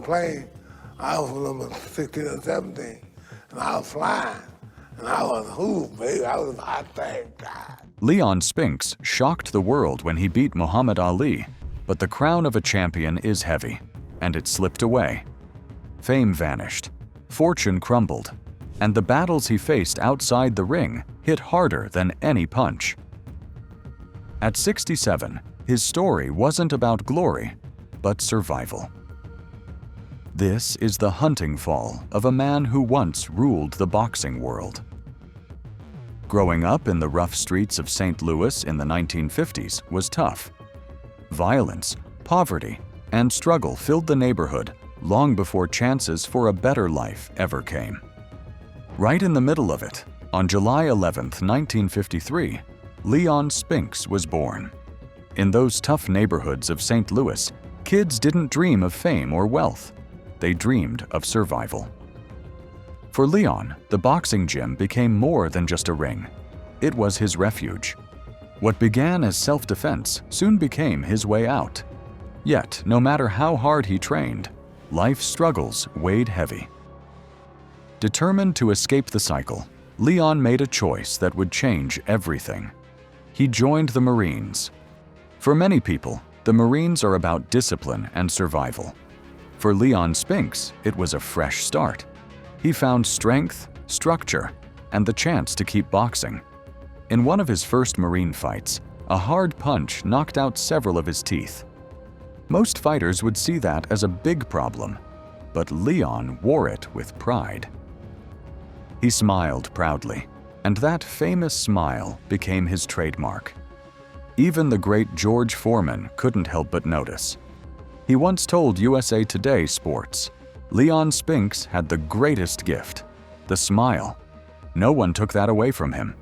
plane, I was number 16 or 17, and I was flying, and I was hoop, baby. I was, I thank God. Leon Spinks shocked the world when he beat Muhammad Ali, but the crown of a champion is heavy, and it slipped away. Fame vanished, fortune crumbled, and the battles he faced outside the ring hit harder than any punch. At 67, his story wasn't about glory, but survival. This is the hunting fall of a man who once ruled the boxing world. Growing up in the rough streets of St. Louis in the 1950s was tough. Violence, poverty, and struggle filled the neighborhood long before chances for a better life ever came. Right in the middle of it, on July 11, 1953, Leon Spinks was born. In those tough neighborhoods of St. Louis, kids didn't dream of fame or wealth. They dreamed of survival. For Leon, the boxing gym became more than just a ring. It was his refuge. What began as self-defense soon became his way out. Yet, no matter how hard he trained, life's struggles weighed heavy. Determined to escape the cycle, Leon made a choice that would change everything. He joined the Marines. For many people, the Marines are about discipline and survival. For Leon Spinks, it was a fresh start. He found strength, structure, and the chance to keep boxing. In one of his first Marine fights, a hard punch knocked out several of his teeth. Most fighters would see that as a big problem, but Leon wore it with pride. He smiled proudly, and that famous smile became his trademark. Even the great George Foreman couldn't help but notice. He once told USA Today Sports, "Leon Spinks had the greatest gift, the smile. No one took that away from him."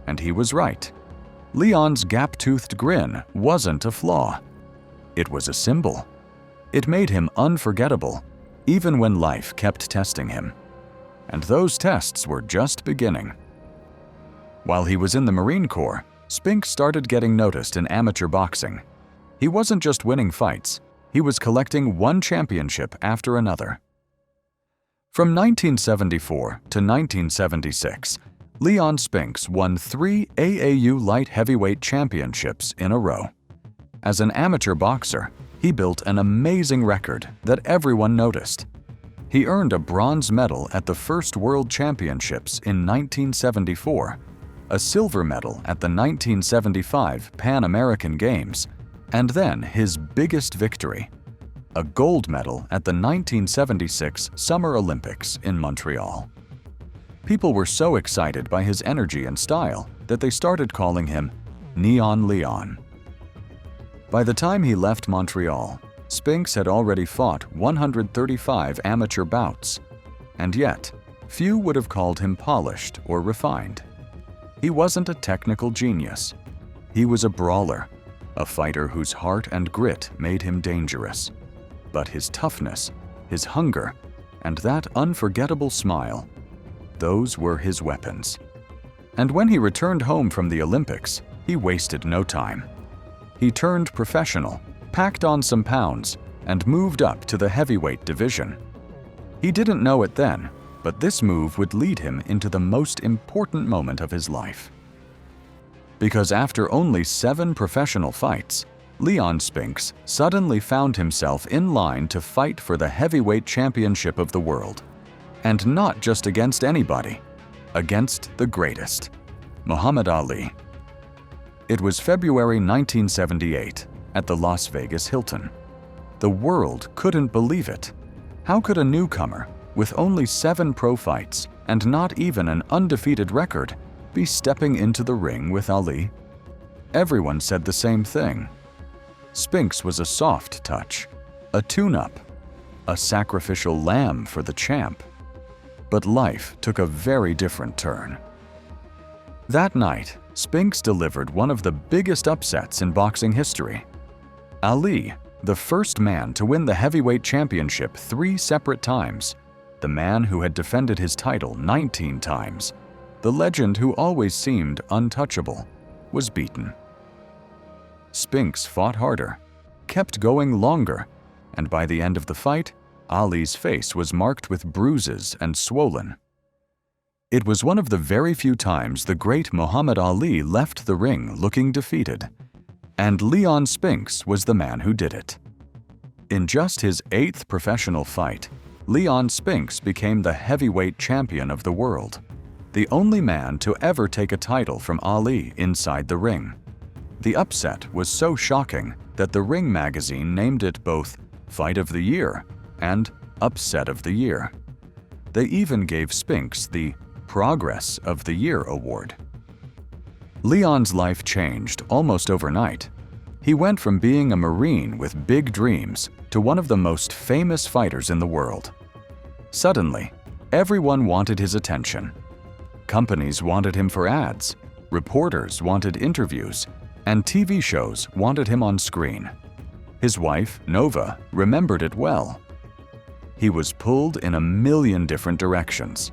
And he was right. Leon's gap-toothed grin wasn't a flaw. It was a symbol. It made him unforgettable, even when life kept testing him. And those tests were just beginning. While he was in the Marine Corps, Spinks started getting noticed in amateur boxing. He wasn't just winning fights, he was collecting one championship after another. From 1974 to 1976, Leon Spinks won 3 AAU light heavyweight championships in a row. As an amateur boxer, he built an amazing record that everyone noticed. He earned a bronze medal at the first World Championships in 1974, a silver medal at the 1975 Pan American Games, and then his biggest victory, a gold medal at the 1976 Summer Olympics in Montreal. People were so excited by his energy and style that they started calling him Neon Leon. By the time he left Montreal, Spinks had already fought 135 amateur bouts, and yet, few would have called him polished or refined. He wasn't a technical genius. He was a brawler, a fighter whose heart and grit made him dangerous. But his toughness, his hunger, and that unforgettable smile, those were his weapons. And when he returned home from the Olympics, he wasted no time. He turned professional, packed on some pounds, and moved up to the heavyweight division. He didn't know it then, but this move would lead him into the most important moment of his life. Because after only 7 professional fights, Leon Spinks suddenly found himself in line to fight for the heavyweight championship of the world. And not just against anybody, against the greatest, Muhammad Ali. It was February 1978 at the Las Vegas Hilton. The world couldn't believe it. How could a newcomer, with only 7 pro fights and not even an undefeated record, be stepping into the ring with Ali? Everyone said the same thing. Spinks was a soft touch, a tune-up, a sacrificial lamb for the champ. But life took a very different turn. That night, Spinks delivered one of the biggest upsets in boxing history. Ali, the first man to win the heavyweight championship 3 separate times, the man who had defended his title 19 times, the legend who always seemed untouchable, was beaten. Spinks fought harder, kept going longer, and by the end of the fight, Ali's face was marked with bruises and swollen. It was one of the very few times the great Muhammad Ali left the ring looking defeated, and Leon Spinks was the man who did it. In just his 8th professional fight, Leon Spinks became the heavyweight champion of the world, the only man to ever take a title from Ali inside the ring. The upset was so shocking that the Ring magazine named it both Fight of the Year and Upset of the Year. They even gave Spinks the Progress of the Year award. Leon's life changed almost overnight. He went from being a Marine with big dreams to one of the most famous fighters in the world. Suddenly, everyone wanted his attention. Companies wanted him for ads, reporters wanted interviews, and TV shows wanted him on screen. His wife, Nova, remembered it well. He was pulled in a million different directions.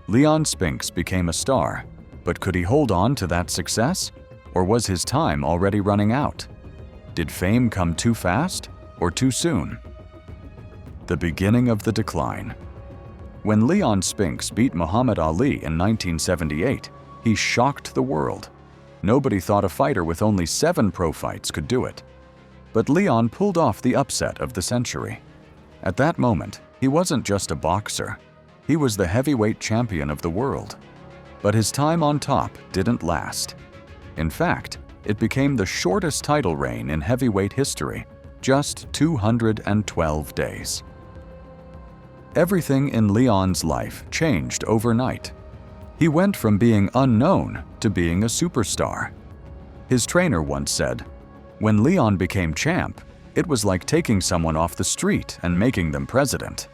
Leon Spinks became a star, but could he hold on to that success? Or was his time already running out? Did fame come too fast or too soon? The beginning of the decline. When Leon Spinks beat Muhammad Ali in 1978, he shocked the world. Nobody thought a fighter with only 7 pro fights could do it. But Leon pulled off the upset of the century. At that moment, he wasn't just a boxer. He was the heavyweight champion of the world. But his time on top didn't last. In fact, it became the shortest title reign in heavyweight history, just 212 days. Everything in Leon's life changed overnight. He went from being unknown to being a superstar. His trainer once said, "When Leon became champ, it was like taking someone off the street and making them president."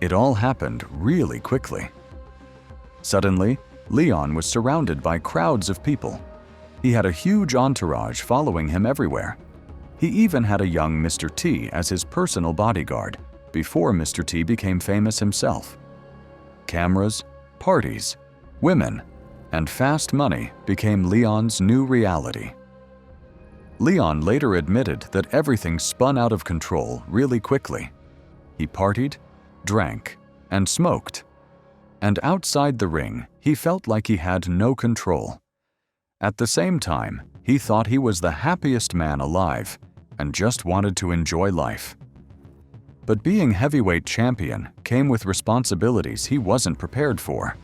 It all happened really quickly. Suddenly, Leon was surrounded by crowds of people. He had a huge entourage following him everywhere. He even had a young Mr. T as his personal bodyguard before Mr. T became famous himself. Cameras, parties, women, and fast money became Leon's new reality. Leon later admitted that everything spun out of control really quickly. He partied, drank, and smoked. And outside the ring, he felt like he had no control. At the same time, he thought he was the happiest man alive and just wanted to enjoy life. But being heavyweight champion came with responsibilities he wasn't prepared for.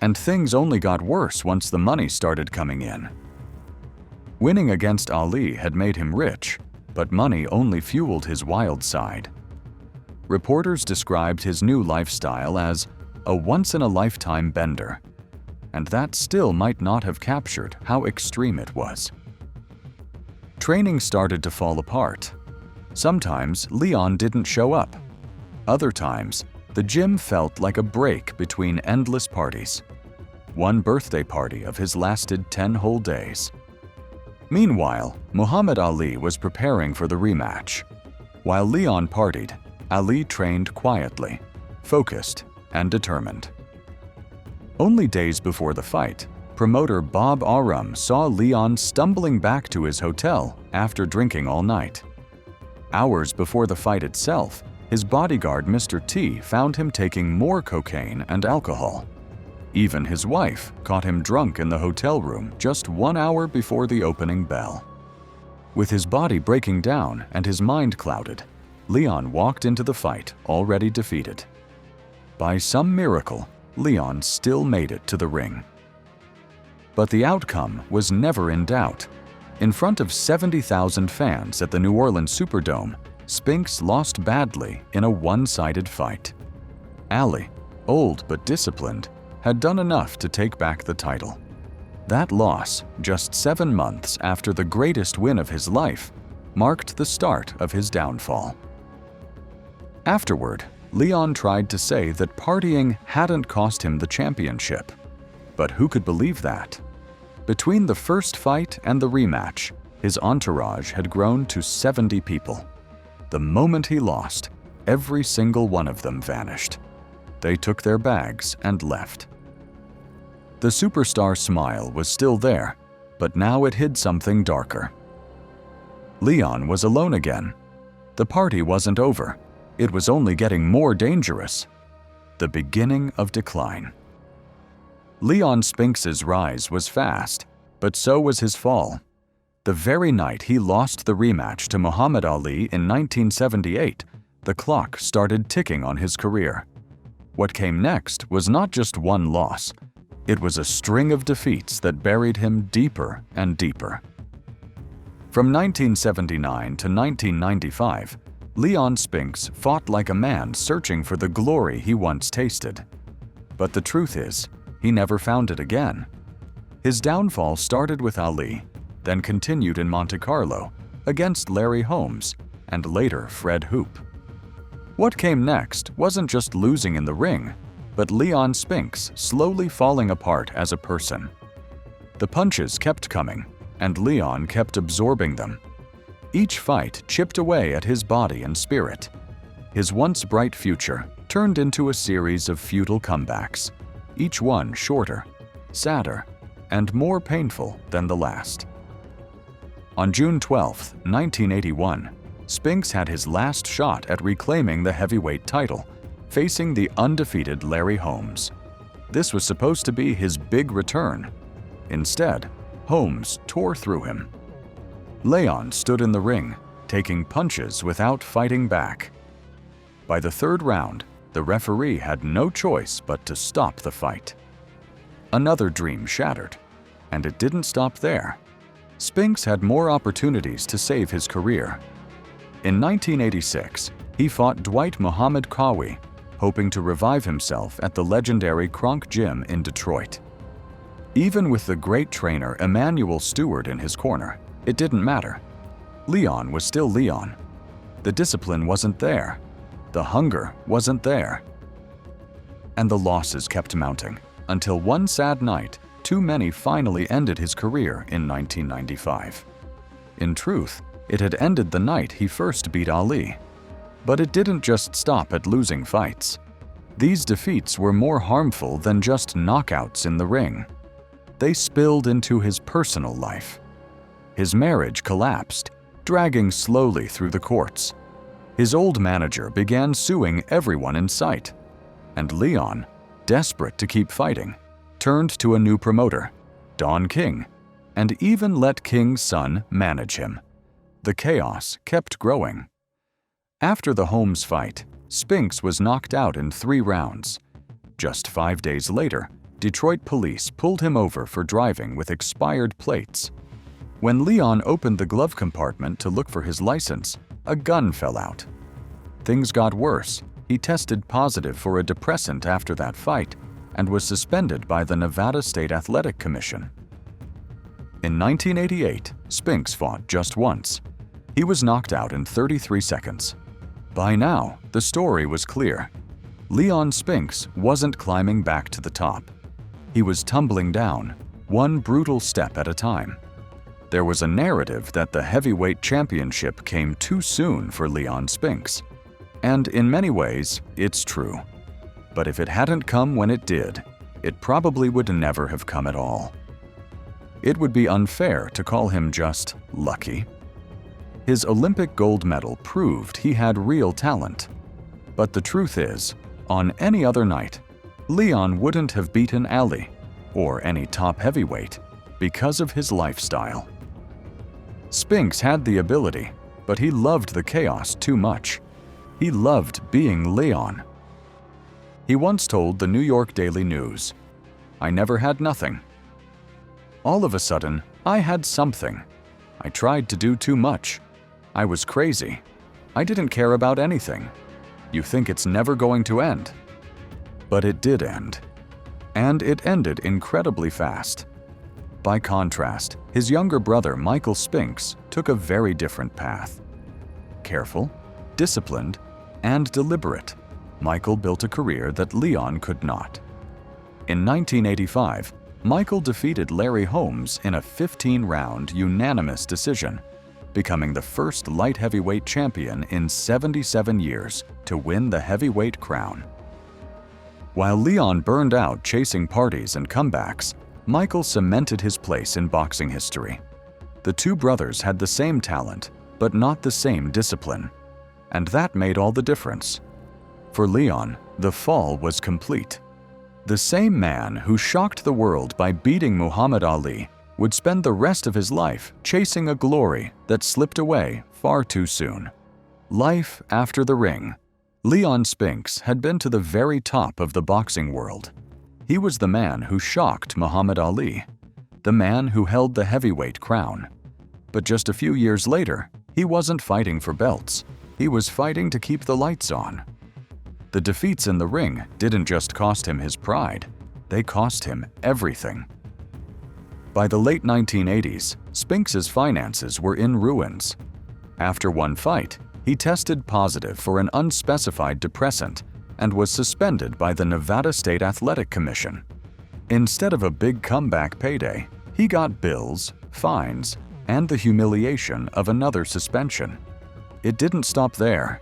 And things only got worse once the money started coming in. Winning against Ali had made him rich, but money only fueled his wild side. Reporters described his new lifestyle as a once-in-a-lifetime bender, and that still might not have captured how extreme it was. Training started to fall apart. Sometimes Leon didn't show up. Other times, the gym felt like a break between endless parties. One birthday party of his lasted 10 whole days. Meanwhile, Muhammad Ali was preparing for the rematch. While Leon partied, Ali trained quietly, focused, and determined. Only days before the fight, promoter Bob Arum saw Leon stumbling back to his hotel after drinking all night. Hours before the fight itself, his bodyguard Mr. T found him taking more cocaine and alcohol. Even his wife caught him drunk in the hotel room just 1 hour before the opening bell. With his body breaking down and his mind clouded, Leon walked into the fight already defeated. By some miracle, Leon still made it to the ring. But the outcome was never in doubt. In front of 70,000 fans at the New Orleans Superdome, Spinks lost badly in a one-sided fight. Ali, old but disciplined, had done enough to take back the title. That loss, just 7 months after the greatest win of his life, marked the start of his downfall. Afterward, Leon tried to say that partying hadn't cost him the championship. But who could believe that? Between the first fight and the rematch, his entourage had grown to 70 people. The moment he lost, every single one of them vanished. They took their bags and left. The superstar smile was still there, but now it hid something darker. Leon was alone again. The party wasn't over. It was only getting more dangerous. The beginning of decline. Leon Spinks's rise was fast, but so was his fall. The very night he lost the rematch to Muhammad Ali in 1978, the clock started ticking on his career. What came next was not just one loss. It was a string of defeats that buried him deeper and deeper. From 1979 to 1995, Leon Spinks fought like a man searching for the glory he once tasted. But the truth is, he never found it again. His downfall started with Ali, then continued in Monte Carlo against Larry Holmes and later Fred Hoop. What came next wasn't just losing in the ring, but Leon Spinks slowly falling apart as a person. The punches kept coming, and Leon kept absorbing them. Each fight chipped away at his body and spirit. His once bright future turned into a series of futile comebacks, each one shorter, sadder, and more painful than the last. On June 12, 1981, Spinks had his last shot at reclaiming the heavyweight title, facing the undefeated Larry Holmes. This was supposed to be his big return. Instead, Holmes tore through him. Leon stood in the ring, taking punches without fighting back. By the third round, the referee had no choice but to stop the fight. Another dream shattered, and it didn't stop there. Spinks had more opportunities to save his career. In 1986, he fought Dwight Muhammad Qawi, hoping to revive himself at the legendary Kronk Gym in Detroit. Even with the great trainer Emanuel Stewart in his corner, it didn't matter. Leon was still Leon. The discipline wasn't there. The hunger wasn't there. And the losses kept mounting, until one sad night, too many finally ended his career in 1995. In truth, it had ended the night he first beat Ali. But it didn't just stop at losing fights. These defeats were more harmful than just knockouts in the ring. They spilled into his personal life. His marriage collapsed, dragging slowly through the courts. His old manager began suing everyone in sight. And Leon, desperate to keep fighting, turned to a new promoter, Don King, and even let King's son manage him. The chaos kept growing. After the Holmes fight, Spinks was knocked out in 3 rounds. Just 5 days later, Detroit police pulled him over for driving with expired plates. When Leon opened the glove compartment to look for his license, a gun fell out. Things got worse. He tested positive for a depressant after that fight and was suspended by the Nevada State Athletic Commission. In 1988, Spinks fought just once. He was knocked out in 33 seconds. By now, the story was clear. Leon Spinks wasn't climbing back to the top. He was tumbling down, one brutal step at a time. There was a narrative that the heavyweight championship came too soon for Leon Spinks. And in many ways, it's true. But if it hadn't come when it did, it probably would never have come at all. It would be unfair to call him just lucky. His Olympic gold medal proved he had real talent. But the truth is, on any other night, Leon wouldn't have beaten Ali or any top heavyweight because of his lifestyle. Spinks had the ability, but he loved the chaos too much. He loved being Leon. He once told the New York Daily News, "I never had nothing. All of a sudden, I had something. I tried to do too much. I was crazy. I didn't care about anything. You think it's never going to end." But it did end. And it ended incredibly fast. By contrast, his younger brother Michael Spinks took a very different path. Careful, disciplined, and deliberate, Michael built a career that Leon could not. In 1985, Michael defeated Larry Holmes in a 15-round unanimous decision, becoming the first light heavyweight champion in 77 years to win the heavyweight crown. While Leon burned out chasing parties and comebacks, Michael cemented his place in boxing history. The two brothers had the same talent, but not the same discipline. And that made all the difference. For Leon, the fall was complete. The same man who shocked the world by beating Muhammad Ali would spend the rest of his life chasing a glory that slipped away far too soon. Life after the ring. Leon Spinks had been to the very top of the boxing world. He was the man who shocked Muhammad Ali, the man who held the heavyweight crown. But just a few years later, he wasn't fighting for belts. He was fighting to keep the lights on. The defeats in the ring didn't just cost him his pride, they cost him everything. By the late 1980s, Spinks's finances were in ruins. After one fight, he tested positive for an unspecified depressant and was suspended by the Nevada State Athletic Commission. Instead of a big comeback payday, he got bills, fines, and the humiliation of another suspension. It didn't stop there.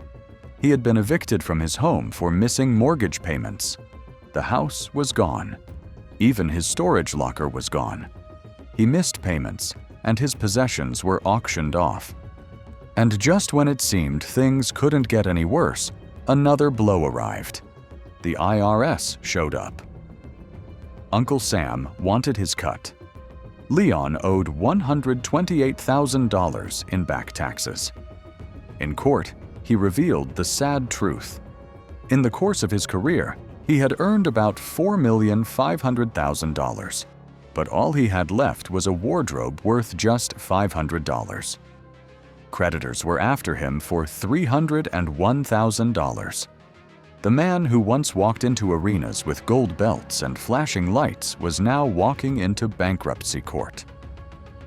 He had been evicted from his home for missing mortgage payments. The house was gone. Even his storage locker was gone. He missed payments, and his possessions were auctioned off. And just when it seemed things couldn't get any worse, another blow arrived. The IRS showed up. Uncle Sam wanted his cut. Leon owed $128,000 in back taxes. In court, he revealed the sad truth. In the course of his career, he had earned about $4,500,000, but all he had left was a wardrobe worth just $500. Creditors were after him for $301,000. The man who once walked into arenas with gold belts and flashing lights was now walking into bankruptcy court.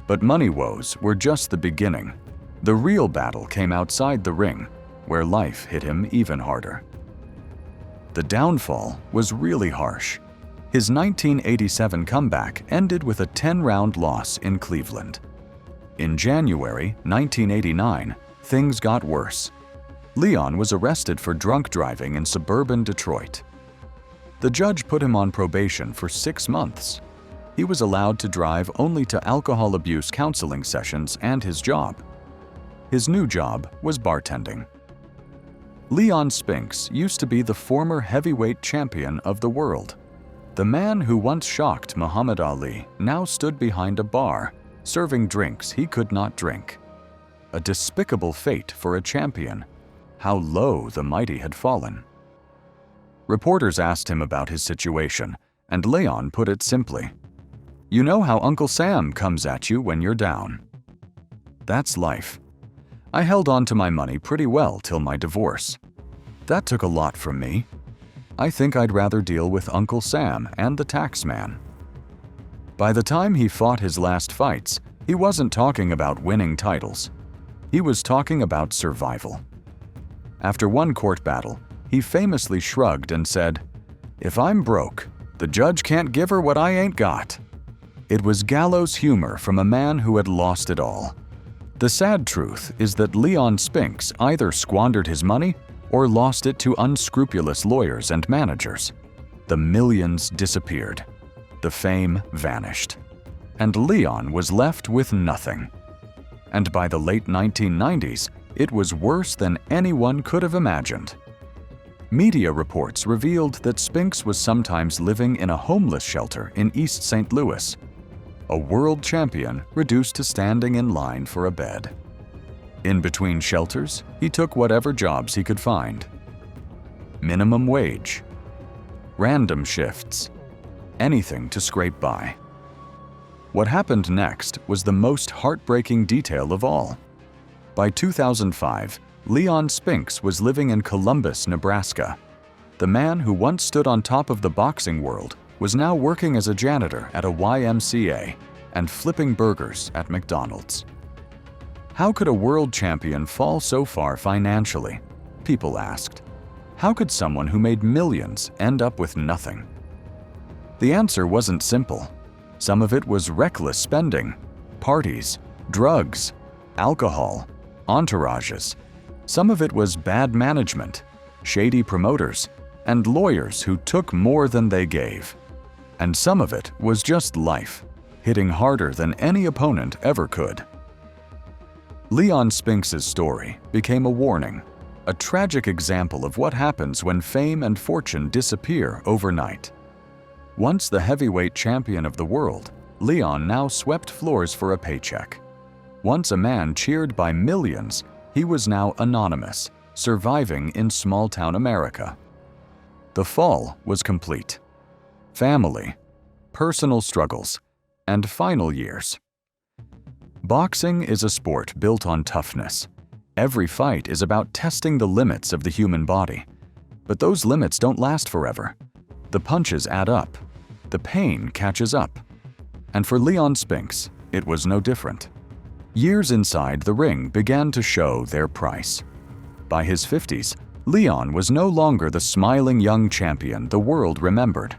But money woes were just the beginning. The real battle came outside the ring, where life hit him even harder. The downfall was really harsh. His 1987 comeback ended with a 10-round loss in Cleveland. In January 1989, things got worse. Leon was arrested for drunk driving in suburban Detroit. The judge put him on probation for 6 months. He was allowed to drive only to alcohol abuse counseling sessions and his job. His new job was bartending. Leon Spinks used to be the former heavyweight champion of the world. The man who once shocked Muhammad Ali now stood behind a bar, serving drinks he could not drink. A despicable fate for a champion. How low the mighty had fallen. Reporters asked him about his situation, and Leon put it simply, "You know how Uncle Sam comes at you when you're down." That's life. I held on to my money pretty well till my divorce. That took a lot from me. I think I'd rather deal with Uncle Sam and the tax man. By the time he fought his last fights, he wasn't talking about winning titles. He was talking about survival. After one court battle, he famously shrugged and said, "If I'm broke, the judge can't give her what I ain't got." It was gallows humor from a man who had lost it all. The sad truth is that Leon Spinks either squandered his money or lost it to unscrupulous lawyers and managers. The millions disappeared. The fame vanished. And Leon was left with nothing. And by the late 1990s, it was worse than anyone could have imagined. Media reports revealed that Spinks was sometimes living in a homeless shelter in East St. Louis. A world champion reduced to standing in line for a bed. In between shelters, he took whatever jobs he could find. Minimum wage, random shifts, anything to scrape by. What happened next was the most heartbreaking detail of all. By 2005, Leon Spinks was living in Columbus, Nebraska. The man who once stood on top of the boxing world was now working as a janitor at a YMCA and flipping burgers at McDonald's. How could a world champion fall so far financially? People asked. How could someone who made millions end up with nothing? The answer wasn't simple. Some of it was reckless spending, parties, drugs, alcohol, entourages. Some of it was bad management, shady promoters, and lawyers who took more than they gave. And some of it was just life, hitting harder than any opponent ever could. Leon Spinks' story became a warning, a tragic example of what happens when fame and fortune disappear overnight. Once the heavyweight champion of the world, Leon now swept floors for a paycheck. Once a man cheered by millions, he was now anonymous, surviving in small-town America. The fall was complete. Family, personal struggles, and final years. Boxing is a sport built on toughness. Every fight is about testing the limits of the human body. But those limits don't last forever. The punches add up. The pain catches up. And for Leon Spinks, it was no different. Years inside the ring began to show their price. By his 50s, Leon was no longer the smiling young champion the world remembered.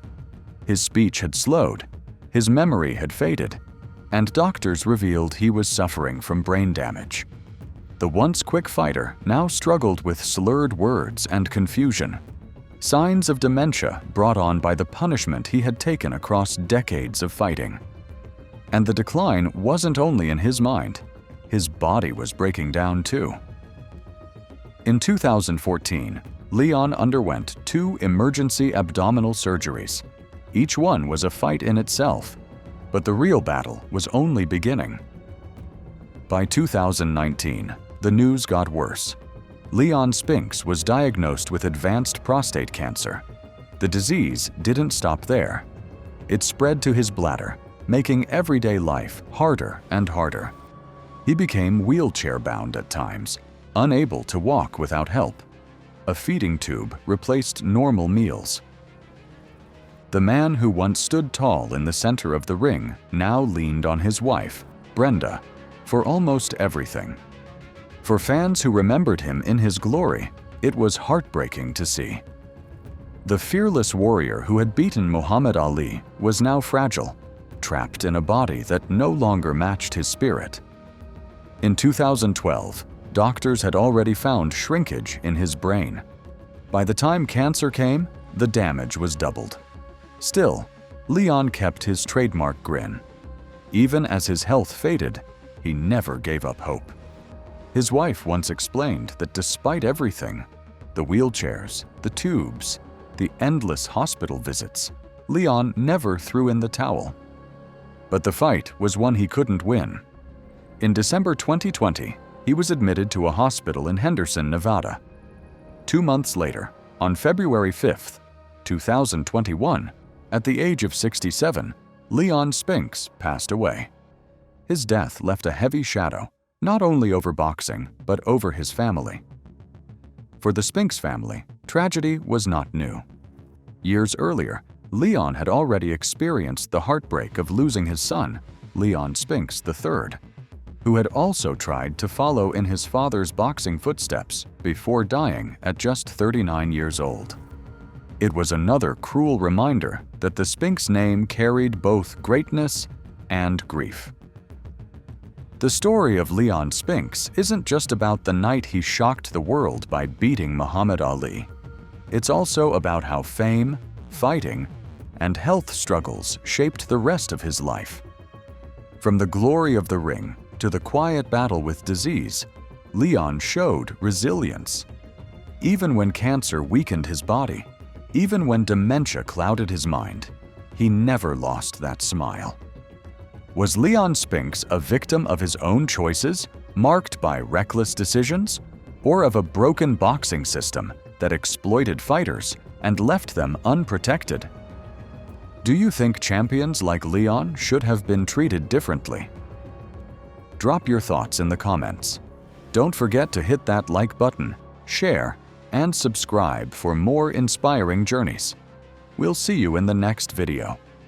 His speech had slowed, his memory had faded, and doctors revealed he was suffering from brain damage. The once quick fighter now struggled with slurred words and confusion, signs of dementia brought on by the punishment he had taken across decades of fighting. And the decline wasn't only in his mind, his body was breaking down too. In 2014, Leon underwent 2 emergency abdominal surgeries. Each one was a fight in itself, but the real battle was only beginning. By 2019, the news got worse. Leon Spinks was diagnosed with advanced prostate cancer. The disease didn't stop there. It spread to his bladder, making everyday life harder and harder. He became wheelchair-bound at times, unable to walk without help. A feeding tube replaced normal meals. The man who once stood tall in the center of the ring now leaned on his wife, Brenda, for almost everything. For fans who remembered him in his glory, it was heartbreaking to see. The fearless warrior who had beaten Muhammad Ali was now fragile, trapped in a body that no longer matched his spirit. In 2012, doctors had already found shrinkage in his brain. By the time cancer came, the damage was doubled. Still, Leon kept his trademark grin. Even as his health faded, he never gave up hope. His wife once explained that despite everything, the wheelchairs, the tubes, the endless hospital visits, Leon never threw in the towel. But the fight was one he couldn't win. In December 2020, he was admitted to a hospital in Henderson, Nevada. 2 months later, on February 5, 2021, at the age of 67, Leon Spinks passed away. His death left a heavy shadow, not only over boxing, but over his family. For the Spinks family, tragedy was not new. Years earlier, Leon had already experienced the heartbreak of losing his son, Leon Spinks III, who had also tried to follow in his father's boxing footsteps before dying at just 39 years old. It was another cruel reminder that the Spinks name carried both greatness and grief. The story of Leon Spinks isn't just about the night he shocked the world by beating Muhammad Ali. It's also about how fame, fighting, and health struggles shaped the rest of his life. From the glory of the ring to the quiet battle with disease, Leon showed resilience. Even when cancer weakened his body, even when dementia clouded his mind, he never lost that smile. Was Leon Spinks a victim of his own choices, marked by reckless decisions, or of a broken boxing system that exploited fighters and left them unprotected? Do you think champions like Leon should have been treated differently? Drop your thoughts in the comments. Don't forget to hit that like button, share, and subscribe for more inspiring journeys. We'll see you in the next video.